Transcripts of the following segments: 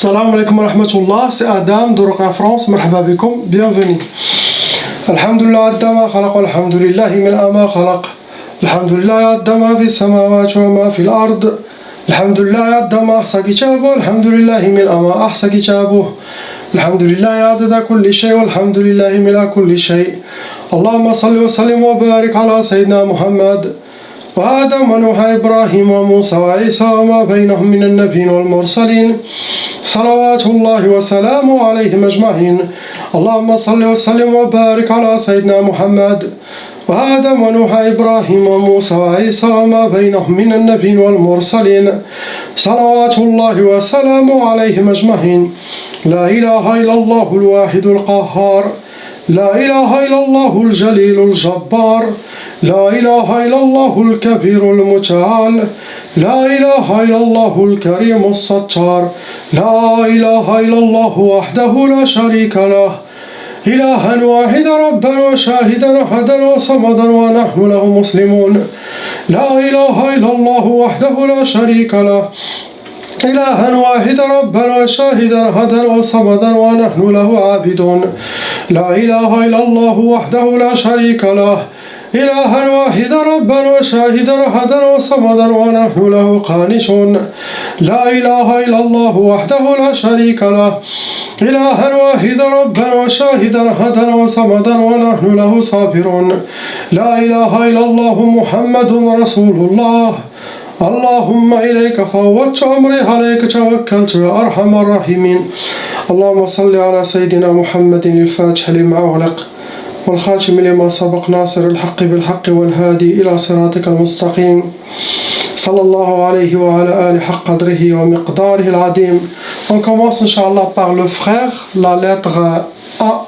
Salam alaikum wa rahmatullah, c'est Adam de Roca France, marhaba bikoum, bienvenue. Alhamdulillah addama khalaq, alhamdulillahi min ama khalaq. Alhamdulillah addama fi samawati wa ma fil ard. Alhamdulillah addama ahsa kitabu, alhamdulillahi min ama ahsa kitabu. Alhamdulillah adada kulli shay, walhamdulillahi min kulli shay. Allahumma salli wa sallim wa barik ala sayyidina Muhammad. وآدم ونوح إبراهيم وموسى وعيسى وما بينهم من النبيين والمرسلين صلوات الله وسلامه عليهم أجمعين. اللهم صل وسلم وبارك على سيدنا محمد وآدم ونوح إبراهيم وموسى وعيسى وما بينهم من النبيين والمرسلين صلوات الله وسلامه عليهم أجمعين. لا إله إلا الله الواحد القهار، لا إله إلا الله الجليل الجبار، لا إله إلا الله الكبير المتعال، لا إله إلا الله الكريم الستار، لا إله إلا الله وحده لا شريك له، إلها واحدا ربا وشاهدا أحدا وصمدا ونحن له مسلمون. لا إله إلا الله وحده لا شريك له، إلها واحدا ربا وشاهدا أحدا وصمدا ونحن له عابدون. لا إله إلا الله وحده لا شريك له، إلها واحدا ربا وشاهدا أحدا وصمدا ونحن له قانشون. لا إله إلا الله وحده لا شريك له، إلها واحدا ربا وشاهدا أحدا وصمدا ونحن له صابرون. لا إله إلا الله محمد رسول الله. اللهم إليك فوضت أمري، عليك توكلت يا أرحم الراحمين. اللهم صل على سيدنا محمد الفاتح لما أغلق والخاتم لما سبق، ناصر الحق بالحق والهادي إلى صراطك المستقيم. صلى الله عليه وعلى آله حق قدره ومقداره العظيم. On commence Inch'Allah par le frère, la lettre A.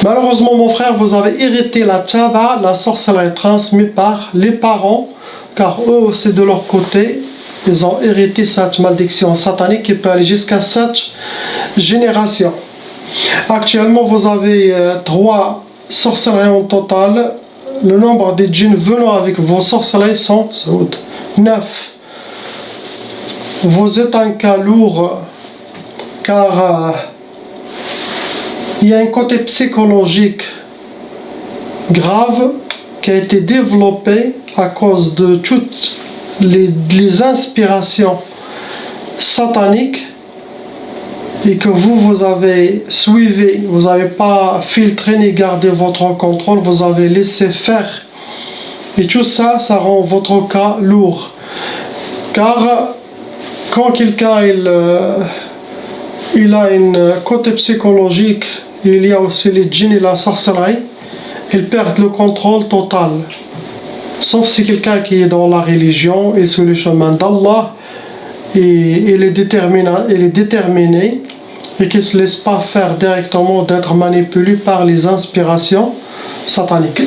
Malheureusement, mon frère, vous avez hérité la tchaba, la sorcellerie transmise par les parents, car eux aussi de leur côté, ils ont hérité cette malédiction satanique qui peut aller jusqu'à 7 générations. Actuellement, vous avez 3 sorcelleries en total. Le nombre de djinns venant avec vos sorcelleries sont 9. Vous êtes un cas lourd, car il y a un côté psychologique grave qui a été développé à cause de toutes les inspirations sataniques et que vous avez suivi, vous n'avez pas filtré ni gardé votre contrôle, vous avez laissé faire. Et tout ça, ça rend votre cas lourd. Car quand quelqu'un il a un côté psychologique, il y a aussi les djinns et la sorcellerie, ils perdent le contrôle total. Sauf si quelqu'un qui est dans la religion et sur le chemin d'Allah, et il est déterminé et qui ne se laisse pas faire directement d'être manipulé par les inspirations sataniques.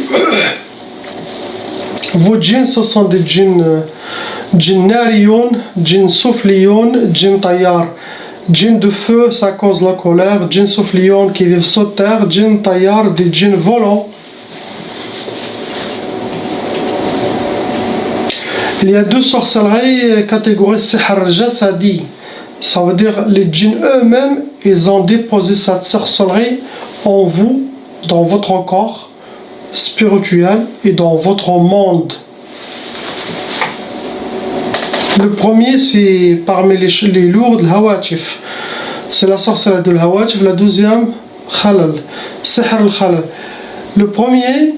Vos djinns, ce sont des djinns nariyoun, djinns soufliyoun, djinns tayyar. Djinns de feu, ça cause la colère. Djinns soufliyoun qui vivent sur terre. Djinns tayyar, des djinns volants. Il y a 2 sorcelleries catégorie sihr jasadi. Ça veut dire les djinns eux-mêmes, ils ont déposé cette sorcellerie en vous, dans votre corps spirituel et dans votre monde. Le premier, c'est parmi les lourds, le hawatif. C'est la sorcellerie de l'hawatif. La deuxième, khalal. Sihr al-khalal. Le premier,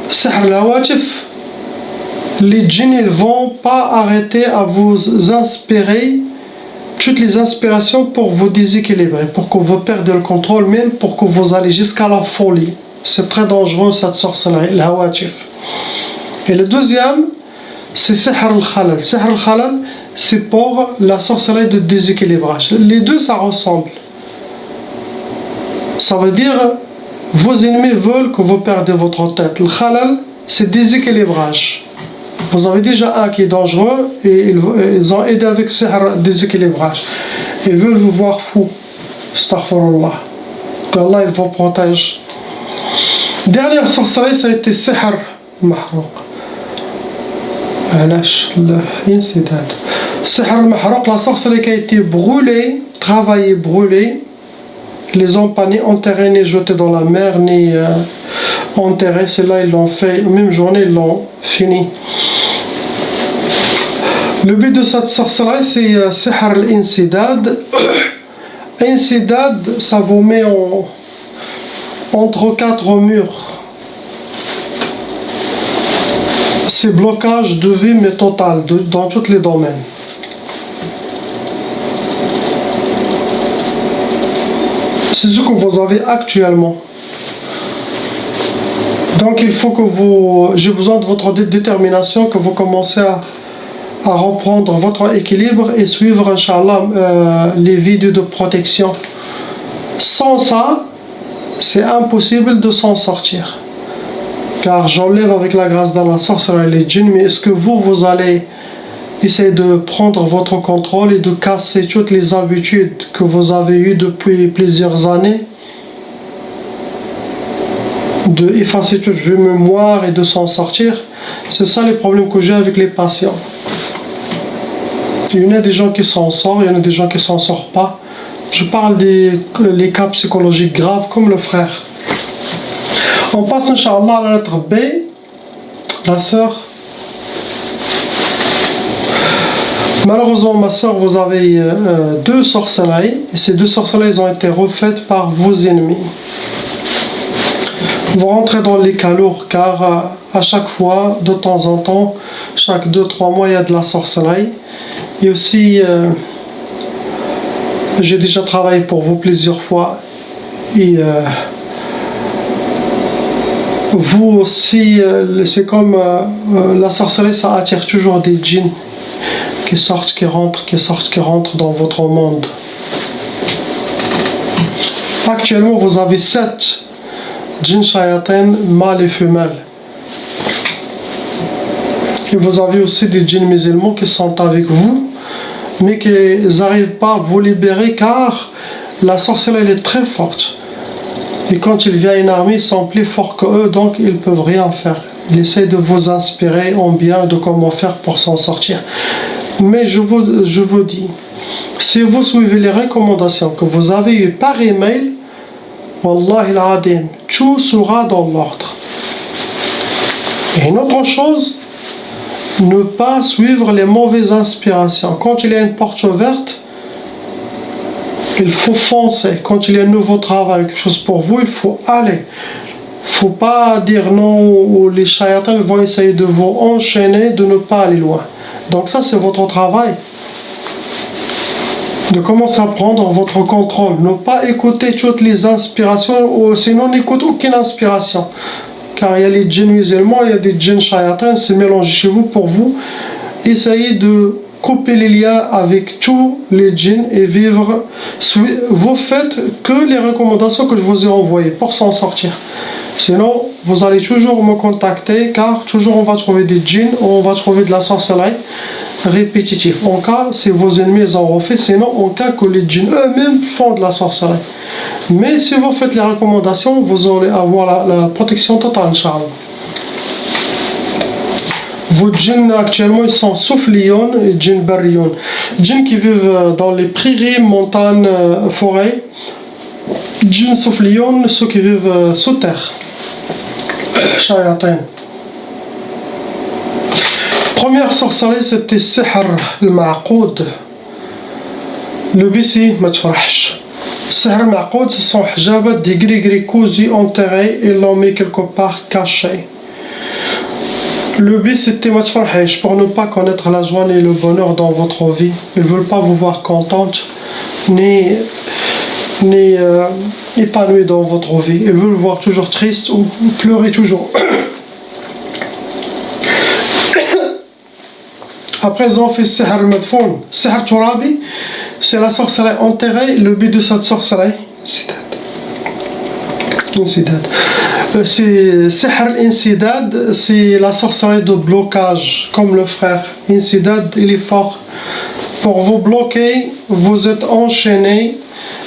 sihr al-hawatif. Les djinns ne vont pas arrêter à vous inspirer toutes les inspirations pour vous déséquilibrer, pour que vous perdez le contrôle, même pour que vous allez jusqu'à la folie. C'est très dangereux cette sorcellerie, le hawatif. Et le deuxième, c'est sihr al-khalal. Sihr al-khalal, c'est pour la sorcellerie de déséquilibrage. Les deux, ça ressemble. Ça veut dire, vos ennemis veulent que vous perdez votre tête. Le khalal, c'est déséquilibrage. Vous avez déjà un qui est dangereux et ils ont aidé avec sihr déséquilibrage. Ils veulent vous voir fou. Astaghfirullah. Que Allah il vous protège. Dernière sorcellerie, ça a été sihr المحروق. علاش الانسداد؟ السحر المحروق la sorcellerie qui a été brûlée, travaillée, brûlée. Les ont pas ni enterrés ni jetés dans la mer ni enterrés. Ceux-là ils l'ont fait, même journée ils l'ont fini. Le but de cette sorcellerie c'est sihr al-insidad. Insidad, ça vous met entre quatre murs. C'est blocage de vie mais total dans tous les domaines. C'est ce que vous avez actuellement. Donc il faut que j'ai besoin de votre détermination, que vous commencez à reprendre votre équilibre et suivre, Inch'Allah, les vidéos de protection. Sans ça, c'est impossible de s'en sortir. Car j'enlève avec la grâce d'Allah sorcellerie les djinns, mais est-ce que vous allez essayer de prendre votre contrôle et de casser toutes les habitudes que vous avez eues depuis plusieurs années, de effacer toutes vos mémoires et de s'en sortir? C'est ça les problèmes que j'ai avec les patients. Il y en a des gens qui s'en sortent, il y en a des gens qui s'en sortent pas. Je parle des cas psychologiques graves comme le frère. On passe, Inch'Allah, à la lettre B, la sœur. Malheureusement, ma sœur, vous avez deux sorcelleries, et ces deux sorcelleries ont été refaites par vos ennemis. Vous rentrez dans les cas lourds, car à chaque fois, de temps en temps, chaque 2-3 mois, il y a de la sorcellerie. Et aussi, j'ai déjà travaillé pour vous plusieurs fois, et vous aussi, c'est comme la sorcellerie, ça attire toujours des djinns qui sortent, qui rentrent dans votre monde. Actuellement, vous avez 7 djinns shayatin, mâles et femelles. Et vous avez aussi des djinns musulmans qui sont avec vous, mais qui n'arrivent pas à vous libérer car la sorcellerie est très forte. Et quand il vient une armée, ils sont plus forts que eux, donc ils ne peuvent rien faire. Ils essaient de vous inspirer en bien de comment faire pour s'en sortir. Mais je vous dis, si vous suivez les recommandations que vous avez eues par email, Wallahi al-Adim, tout sera dans l'ordre. Et une autre chose, ne pas suivre les mauvaises inspirations. Quand il y a une porte ouverte, il faut foncer. Quand il y a un nouveau travail, quelque chose pour vous, il faut aller. Il ne faut pas dire non, ou les shayatans vont essayer de vous enchaîner, de ne pas aller loin. Donc ça, c'est votre travail. De commencer à prendre votre contrôle. Ne pas écouter toutes les inspirations, ou sinon n'écoute aucune inspiration. Car il y a les djinns musulmans, il y a des djinns shayatans, c'est mélangé chez vous pour vous. Essayez de couper les liens avec tous les djinns et vivre. Vous faites que les recommandations que je vous ai envoyées pour s'en sortir. Sinon, vous allez toujours me contacter car toujours on va trouver des djinns ou on va trouver de la sorcellerie répétitive. En cas, si vos ennemis ont refait, sinon en cas que les djinns eux-mêmes font de la sorcellerie. Mais si vous faites les recommandations, vous allez avoir la protection totale, Inch'Allah. Vos djinns actuellement ils sont soufliyon et djinns barriyon. Djinns qui vivent dans les prairies, montagnes, forêts. Djinns soufliyon, ceux qui vivent sous terre. Shayatin. Première sorcellerie c'était sihr al-ma'qoud. Le bissi ma tfrahsh. Sihr al-ma'qoud ce sont hijabat des gris-gris cousus enterrés et l'ont mis quelque part cachés. Le but c'était ma tfrahsh pour ne pas connaître la joie ni le bonheur dans votre vie. Ils ne veulent pas vous voir contente ni épanouie dans votre vie. Ils veulent vous voir toujours triste ou pleurer toujours. Après ils ont fait sihr al-madfoun. Sihr turabi, c'est la sorcellerie enterrée. Le but de cette sorcellerie, c'est sihr al-insidad, c'est la sorcellerie de blocage, comme le frère. Insidad, il est fort. Pour vous bloquer, vous êtes enchaîné.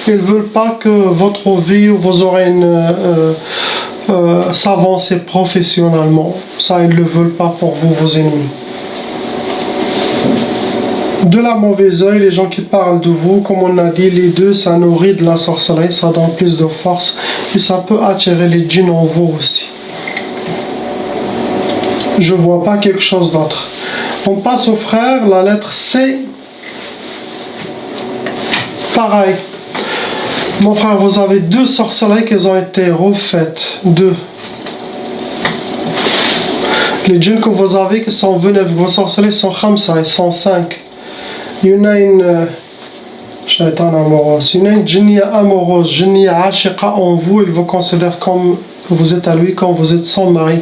Ils ne veulent pas que votre vie, vous aurez s'avancer professionnellement. Ça, ils ne le veulent pas pour vous, vos ennemis. De la mauvaise œil, les gens qui parlent de vous, comme on a dit, les deux, ça nourrit de la sorcellerie, ça donne plus de force et ça peut attirer les djinns en vous aussi. Je vois pas quelque chose d'autre. On passe au frère, la lettre C. Pareil. Mon frère, vous avez deux sorcelleries qui ont été refaites. Deux. Les djinns que vous avez qui sont venus avec vos sorcelleries sont khamsa, ils sont 5. Il y en a une shaitan amoureuse, il y en a une djinnia amoureuse, djinnia ashiqa en vous, il vous considère comme vous êtes à lui, comme vous êtes son mari.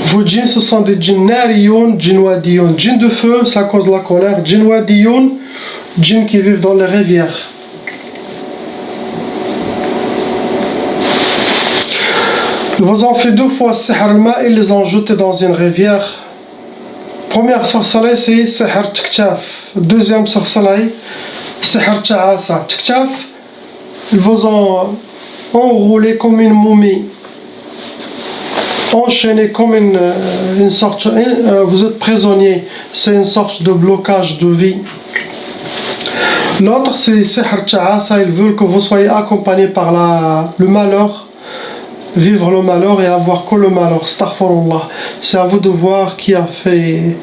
Vos djinns, ce sont des djinns nariyoun, djinns wadiyoun. Djinns de feu, ça cause la colère. Djinns wadiyoun, djinns qui vivent dans les rivières. Ils vous ont fait 2 fois sihr al-ma, ils les ont jetés dans une rivière. Première sorcellerie, c'est sihr tiktaf. Deuxième sorcellerie, sihr ta'asa. Tiktaf, ils vous ont enroulé comme une momie, enchaîné comme une sorte, vous êtes prisonnier, c'est une sorte de blocage de vie. L'autre, c'est sihr ta'asa, ils veulent que vous soyez accompagné par le malheur, vivre le malheur et avoir que le malheur. Astaghfirullah. C'est à vous de voir qui a fait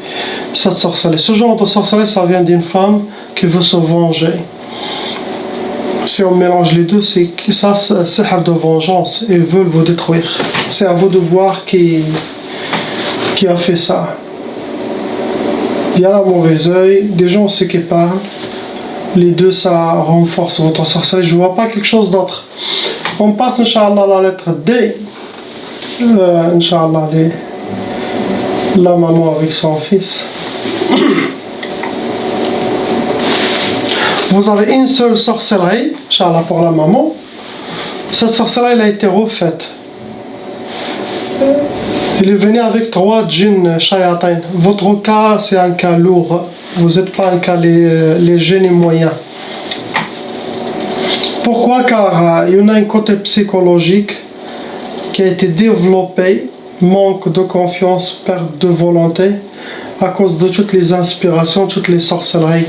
cette sorcellerie. Ce genre de sorcellerie, ça vient d'une femme qui veut se venger. Si on mélange les deux, c'est ça, c'est de vengeance. Ils veulent vous détruire. C'est à vous de voir qui a fait ça. Il y a la mauvaise œil, des gens aussi qui parlent. Les deux, ça renforce votre sorcellerie. Je ne vois pas quelque chose d'autre. On passe, Inch'Allah, à la lettre D. Inch'Allah, la maman avec son fils. Vous avez une seule sorcellerie, Inch'Allah, pour la maman. Cette sorcellerie, elle a été refaite. Il est venu avec 3 djinns shayatin. Votre cas, c'est un cas lourd. Vous n'êtes pas un cas léger ni moyen. Pourquoi? Car il y en a un côté psychologique qui a été développé, manque de confiance, perte de volonté, à cause de toutes les inspirations, toutes les sorcelleries.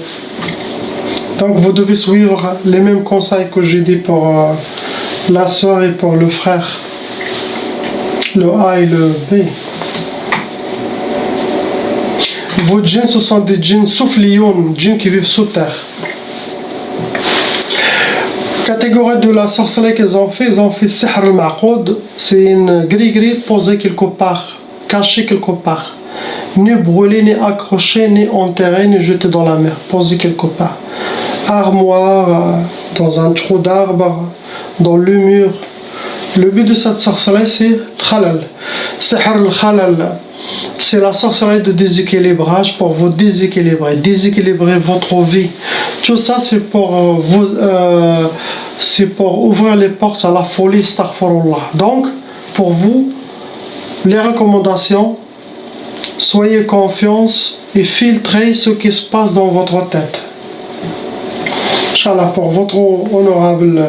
Donc vous devez suivre les mêmes conseils que j'ai dit pour la soeur et pour le frère, le A et le B. Vos djinns, ce sont des djinns soufliyoun, djinns qui vivent sous terre. Catégorie de la sorcellerie qu'ils ont fait sihr al-ma'qoud, c'est une gris-gris posée quelque part, cachée quelque part, ni brûlée, ni accrochée, ni enterrée, ni jetée dans la mer, posée quelque part. Armoire, dans un trou d'arbre, dans le mur. Le but de cette sorcellerie, c'est khalal. Sihr al-khalal, c'est la sorcellerie de déséquilibrage pour vous déséquilibrer votre vie. Tout ça, c'est pour ouvrir les portes à la folie, astaghfirullah. Donc, pour vous, les recommandations, soyez confiance et filtrez ce qui se passe dans votre tête. Inch'Allah, pour votre honorable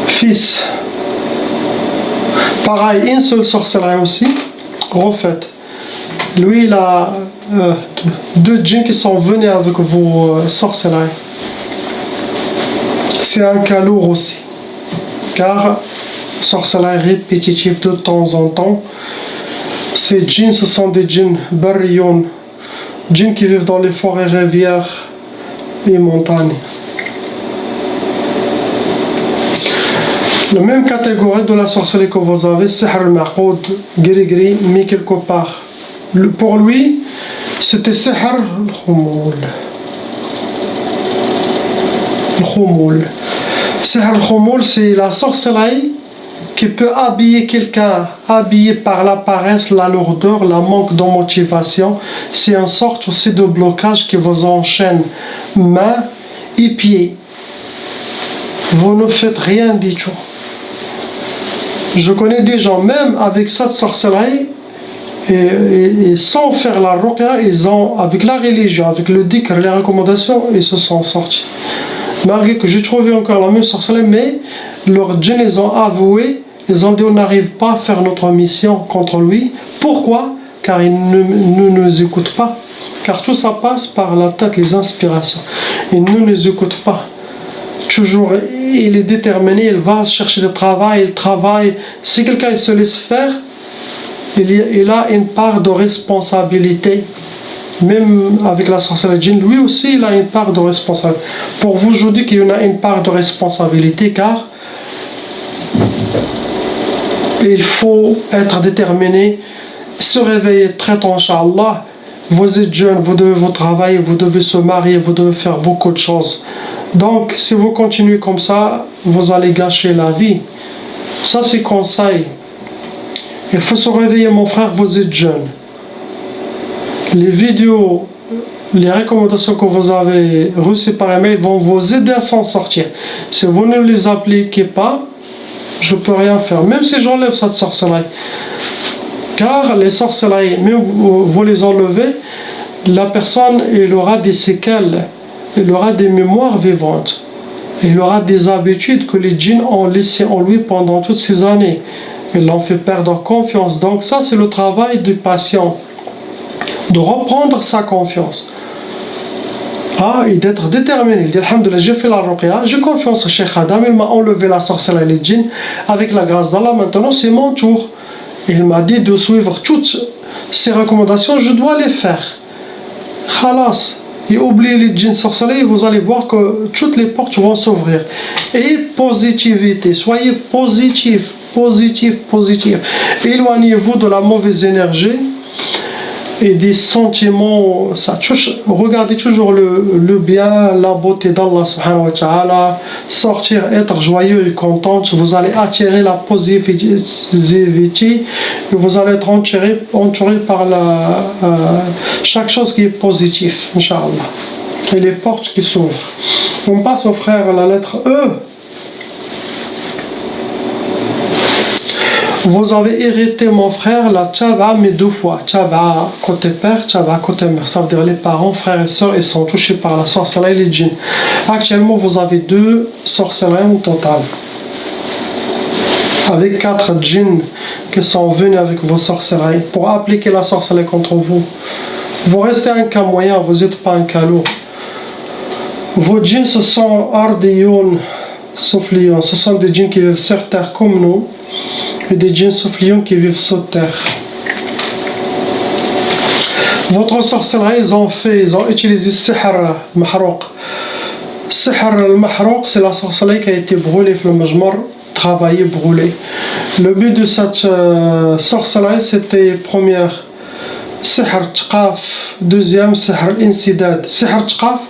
fils. Pareil, une seule sorcellerie aussi, refaite. Lui, il a 2 djinns qui sont venus avec vos sorcelleries. C'est un cas lourd aussi, car sorcellerie répétitive de temps en temps. Ces djinns, ce sont des djinns barriyoun, djinns qui vivent dans les forêts, rivières et montagnes. La même catégorie de la sorcellerie que vous avez, sihr al-ma'qoud, gris-gris, mis quelque part. Pour lui, c'était sihr al-khoumoul. Sihr al-khoumoul, c'est la sorcellerie qui peut habiller quelqu'un, habillé par la paresse, la lourdeur, la manque de motivation. C'est une sorte aussi de blocage qui vous enchaîne mains et pieds. Vous ne faites rien du tout. Je connais des gens, même avec cette sorcellerie, et sans faire la ruqya, ils ont, avec la religion, avec le dhikr, les recommandations, ils se sont sortis. Malgré que j'ai trouvé encore la même sorcellerie, mais leurs djinns, ils ont avoué, ils ont dit on n'arrive pas à faire notre mission contre lui. Pourquoi? Car il ne nous écoute pas. Car tout ça passe par la tête, les inspirations. Il ne nous écoute pas. Toujours, il est déterminé, il va chercher du travail, il travaille. Si quelqu'un se laisse faire, il a une part de responsabilité. Même avec la sorcellerie djinn, lui aussi il a une part de responsabilité. Pour vous, je dis qu'il y en a une part de responsabilité, car il faut être déterminé, se réveiller très tôt, Inch'Allah. Vous êtes jeune, vous devez vous travailler, vous devez se marier, vous devez faire beaucoup de choses. Donc, si vous continuez comme ça, vous allez gâcher la vie. Ça, c'est conseil. Il faut se réveiller, mon frère, vous êtes jeune. Les vidéos, les recommandations que vous avez reçues par email vont vous aider à s'en sortir. Si vous ne les appliquez pas, je ne peux rien faire, même si j'enlève cette sorcellerie. Car les sorcelleries, même vous les enlevez, la personne, il aura des séquelles, il aura des mémoires vivantes, il aura des habitudes que les djinns ont laissées en lui pendant toutes ces années. Ils l'ont fait perdre confiance. Donc ça, c'est le travail du patient, de reprendre sa confiance. Et d'être déterminé. Il dit alhamdoulilah, j'ai fait la ruqya, j'ai confiance au Cheikh Adam, il m'a enlevé la sorcellerie et les djinns avec la grâce d'Allah. Maintenant, c'est mon tour. Il m'a dit de suivre toutes ces recommandations, je dois les faire. Khalas. Et oubliez les djinns sorcelleries, vous allez voir que toutes les portes vont s'ouvrir. Et positivité, soyez positif, positif, positif. Éloignez-vous de la mauvaise énergie et des sentiments. Regardez toujours le bien, la beauté d'Allah subhanahu wa ta'ala. Sortir, être joyeux et content, vous allez attirer la positivité et vous allez être entouré par chaque chose qui est positive, Inch'Allah. Et les portes qui s'ouvrent. On passe au frère la lettre E. Vous avez hérité, mon frère, la tchaba, mais 2 fois. Tchaba côté père, tchaba côté mère. Ça veut dire les parents, frères et sœurs, ils sont touchés par la sorcellerie et les djinns. Actuellement, vous avez 2 sorcelleries au total. Avec 4 djinns qui sont venus avec vos sorcelleries pour appliquer la sorcellerie contre vous. Vous restez un cas moyen, vous n'êtes pas un cas lourd. Vos djinns, ce sont ardiyoun, souffliyoun. Ce sont des djinns qui vivent sur terre comme nous. Et des djinns souffliyoun qui vivent sur terre. Votre sorcellerie, ils ont utilisé sihr al-mahrouq. Sihr al-mahrouq, c'est la sorcellerie qui a été brûlée, le majmar, travaillée, brûlée. Le but de cette sorcellerie, c'était première, sihr tqaf, deuxième, sihr al-insidad. Sihr tqaf,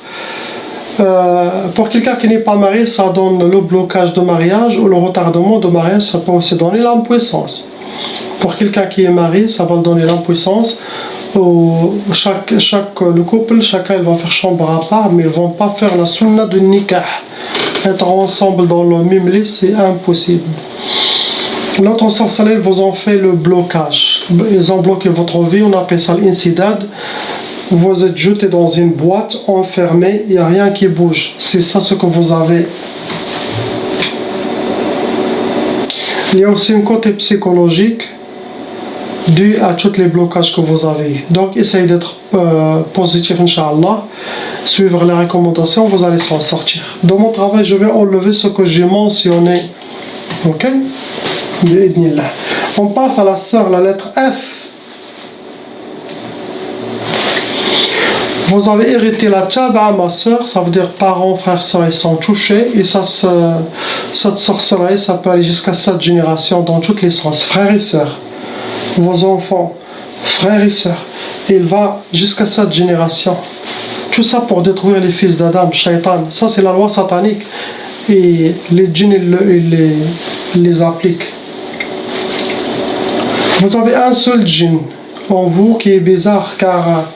pour quelqu'un qui n'est pas marié, ça donne le blocage de mariage ou le retardement de mariage, ça peut aussi donner l'impuissance. Pour quelqu'un qui est marié, ça va donner l'impuissance. Le couple, chacun il va faire chambre à part, mais ils ne vont pas faire la sunna de nikah. Être ensemble dans le même lit, c'est impossible. L'autre sorcellerie, ils vous ont fait le blocage. Ils ont bloqué votre vie, on appelle ça l'insidad. Vous êtes jeté dans une boîte, enfermé, il n'y a rien qui bouge. C'est ça ce que vous avez. Il y a aussi un côté psychologique dû à tous les blocages que vous avez. Donc essayez d'être positif, Inch'Allah. Suivre les recommandations, vous allez s'en sortir. Dans mon travail, je vais enlever ce que j'ai mentionné. Ok? On passe à la sœur, la lettre F. Vous avez hérité la tchaba, ma soeur, ça veut dire parents, frères, soeurs, ils sont touchés. Et ça, cette sorcellerie, ça peut aller jusqu'à 7 générations dans tous les sens. Frères et sœurs, vos enfants, frères et sœurs, il va jusqu'à 7 générations. Tout ça pour détruire les fils d'Adam, shaitan. Ça, c'est la loi satanique. Et les djinns, ils les appliquent. Vous avez un seul djinn en vous qui est bizarre, car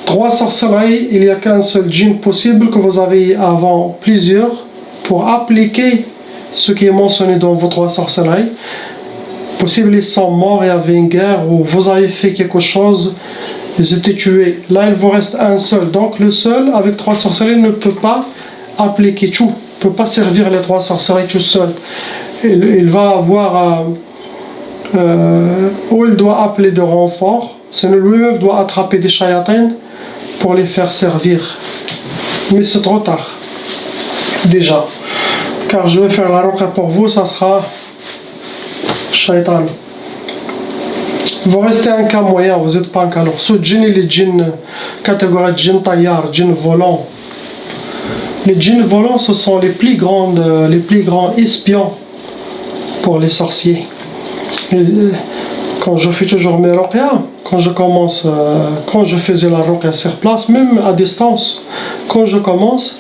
3 sorcelleries, il n'y a qu'un seul djinn possible que vous avez avant plusieurs pour appliquer ce qui est mentionné dans vos 3 sorcelleries. Possible, ils sont morts, il y avait une guerre, ou vous avez fait quelque chose, ils étaient tués. Là, il vous reste un seul. Donc, le seul, avec 3 sorcelleries, ne peut pas appliquer tout, ne peut pas servir les 3 sorcelleries tout seul. Il va avoir... où il doit appeler de renfort, c'est lui-même doit attraper des shayatins pour les faire servir. Mais c'est trop tard, déjà. Car je vais faire la ruqya pour vous, ça sera shaitan. Vous restez un cas moyen, vous n'êtes pas un cas lourd. Ce djinn, il est djinn, catégorie djinn taillard, djinn volant. Les djinns volants, ce sont les plus grands espions pour les sorciers. Quand je fais toujours mes ruqya, quand je faisais la ruqya sur place, même à distance, quand je commence,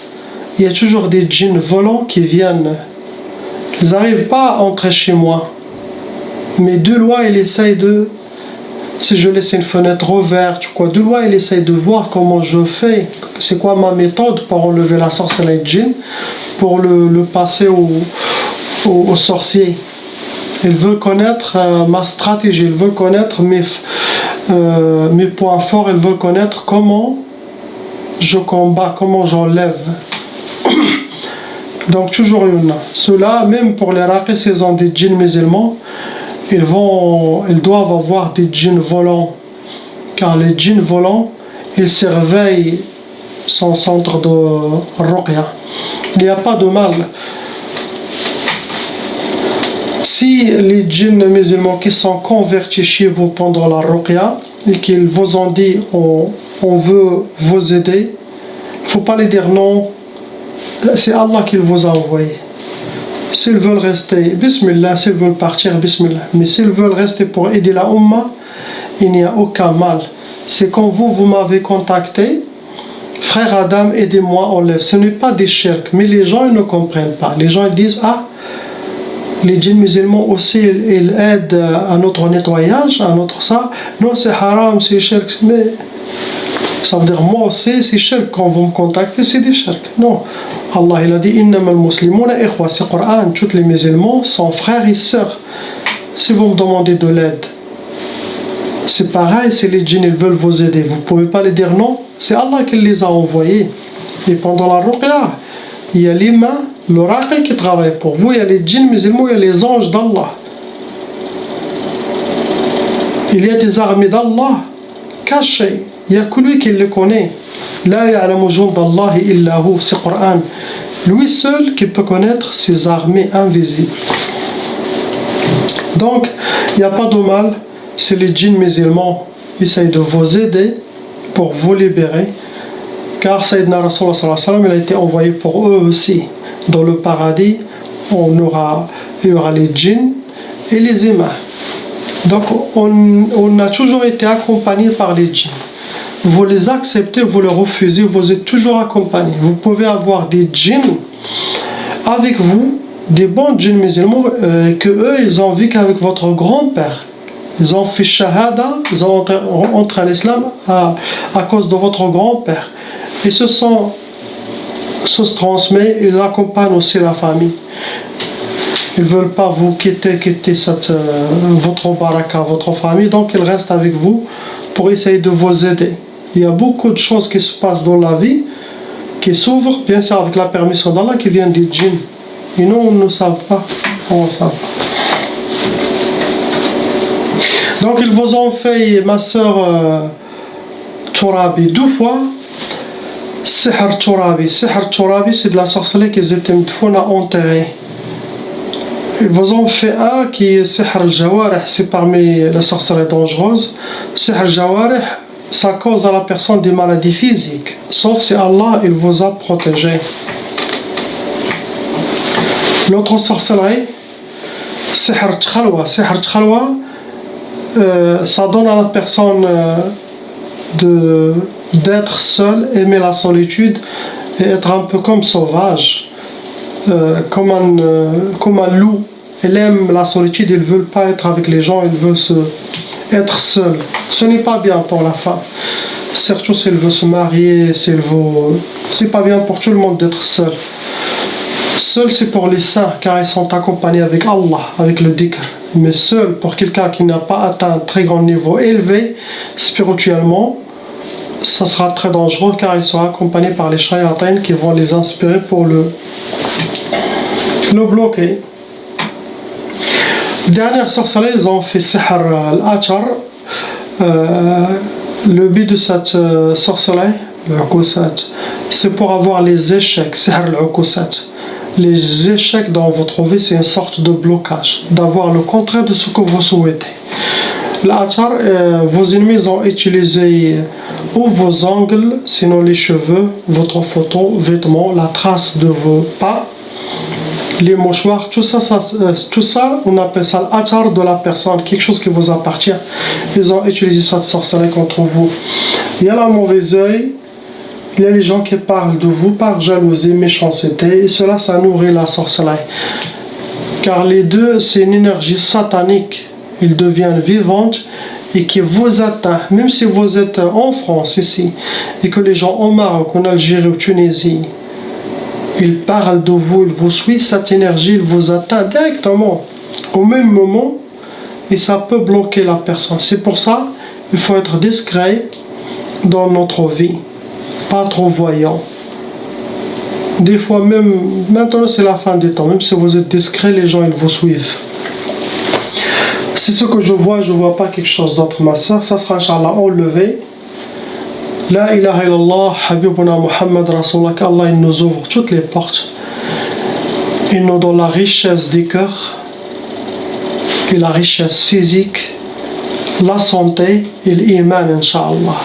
il y a toujours des djinns volants qui viennent. Ils n'arrivent pas à entrer chez moi. Mais de loin, il essaye de... Si je laisse une fenêtre ouverte, de loin, il essaye de voir comment je fais. C'est quoi ma méthode pour enlever la sorcellerie djinn, pour le passer au sorcier. Il veut connaître ma stratégie, il veut connaître mes points forts, il veut connaître comment je combats, comment j'enlève. Donc toujours une. Ceux-là, même pour les raqis, ils ont des djinns musulmans, ils doivent avoir des djinns volants. Car les djinns volants, ils surveillent son centre de ruqya. Il n'y a pas de mal. Si les djinns musulmans qui sont convertis chez vous pendant la ruqya et qu'ils vous ont dit on veut vous aider, il ne faut pas les dire non, c'est Allah qui vous a envoyé. S'ils veulent rester, bismillah, s'ils veulent partir, bismillah. Mais s'ils veulent rester pour aider la Ummah, il n'y a aucun mal. C'est quand vous m'avez contacté, frère Adam, aidez-moi, enlève. Ce n'est pas des shirk, mais les gens ils ne comprennent pas. Les gens ils disent, les djinns musulmans aussi, ils aident à notre nettoyage, à notre ça. Non, c'est haram, c'est shirk. Mais ça veut dire, moi aussi, c'est shirk. Quand vous me contactez, c'est des shirk. Non. Allah, il a dit, innama al-muslimuna ikhwa. C'est Coran. Tous les musulmans sont frères et sœurs. Si vous me demandez de l'aide, c'est pareil, si les djinns ils veulent vous aider, vous ne pouvez pas les dire non. C'est Allah qui les a envoyés. Et pendant la ruqya, il y a les mains, le raqi qui travaille pour vous, il y a les djinns musulmans, il y a les anges d'Allah. Il y a des armées d'Allah cachées. Il n'y a que lui qui les connaît. La ya'lamu jundallahi illa hu, c'est Coran. Lui seul qui peut connaître ses armées invisibles. Donc, il n'y a pas de mal si les djinns musulmans essayent de vous aider pour vous libérer. Car Sayyidina Rasulullah sallallahu alayhi wa sallam, il a été envoyé pour eux aussi. Dans le paradis, il y aura les djinns et les humains. Donc, on a toujours été accompagné par les djinns. Vous les acceptez, vous les refusez, vous êtes toujours accompagné. Vous pouvez avoir des djinns avec vous, des bons djinns musulmans, que eux, ils ont vécu avec votre grand-père. Ils ont fait shahada, ils ont entré à l'islam à cause de votre grand-père. Et se transmet, ils accompagnent aussi la famille. Ils ne veulent pas vous quitter votre baraka, votre famille, donc ils restent avec vous pour essayer de vous aider. Il y a beaucoup de choses qui se passent dans la vie, qui s'ouvrent, bien sûr avec la permission d'Allah, qui viennent des djinns. Et nous, on ne sait pas. On ne sait pas. Donc ils vous ont fait, ma soeur Turabi, 2 fois. Sihr Turabi, c'est de la sorcellerie qu'ils étaient enterrés. Ils vous ont fait un qui est Sihr al-Jawarih, c'est parmi les sorcelleries dangereuses. Sihr al-Jawarih, ça cause à la personne des maladies physiques, sauf si Allah il vous a protégé. L'autre sorcellerie, Sihr Khalwa. Sihr Khalwa, ça donne à la personne d'être seul, aimer la solitude et être un peu comme sauvage, comme un loup. Il aime la solitude, il ne veut pas être avec les gens, il veut être seul. Ce n'est pas bien pour la femme, surtout s'il veut se marier, c'est pas bien pour tout le monde d'être seul. Seul c'est pour les saints, car ils sont accompagnés avec Allah, avec le dhikr. Mais seul pour quelqu'un qui n'a pas atteint un très grand niveau élevé spirituellement, ça sera très dangereux, car ils sont accompagnés par les shayatins qui vont les inspirer pour le bloquer. Dernière sorcellerie, ils ont fait sihr al-achar. Le but de cette sorcellerie, c'est pour avoir les échecs, sihr al-ukusat. Les échecs dans votre vie, c'est une sorte de blocage, d'avoir le contraire de ce que vous souhaitez. L'achar, vos ennemis ont utilisé ou vos ongles, sinon les cheveux, votre photo, vêtements, la trace de vos pas, les mouchoirs, tout ça, on appelle ça l'achar de la personne, quelque chose qui vous appartient. Ils ont utilisé cette sorcellerie contre vous. Il y a la mauvaise œil. Il y a les gens qui parlent de vous par jalousie, méchanceté, et cela, ça nourrit la sorcellerie. Car les deux, c'est une énergie satanique. Ils deviennent vivantes et qui vous atteint. Même si vous êtes en France, ici, et que les gens au Maroc, en Algérie, ou Tunisie, ils parlent de vous, ils vous suivent, cette énergie, il vous atteint directement, au même moment, et ça peut bloquer la personne. C'est pour ça qu'il faut être discret dans notre vie. Pas trop voyant. Des fois même, maintenant c'est la fin des temps, même si vous êtes discret, les gens ils vous suivent. C'est ce que je vois pas quelque chose d'autre, ma soeur. Ça sera Inch'Allah enlevé. La ilaha illallah, Habibuna Muhammad Rasulullah, qu'Allah il nous ouvre toutes les portes. Il nous donne la richesse des cœurs, et la richesse physique, la santé et l'iman, Inch'Allah.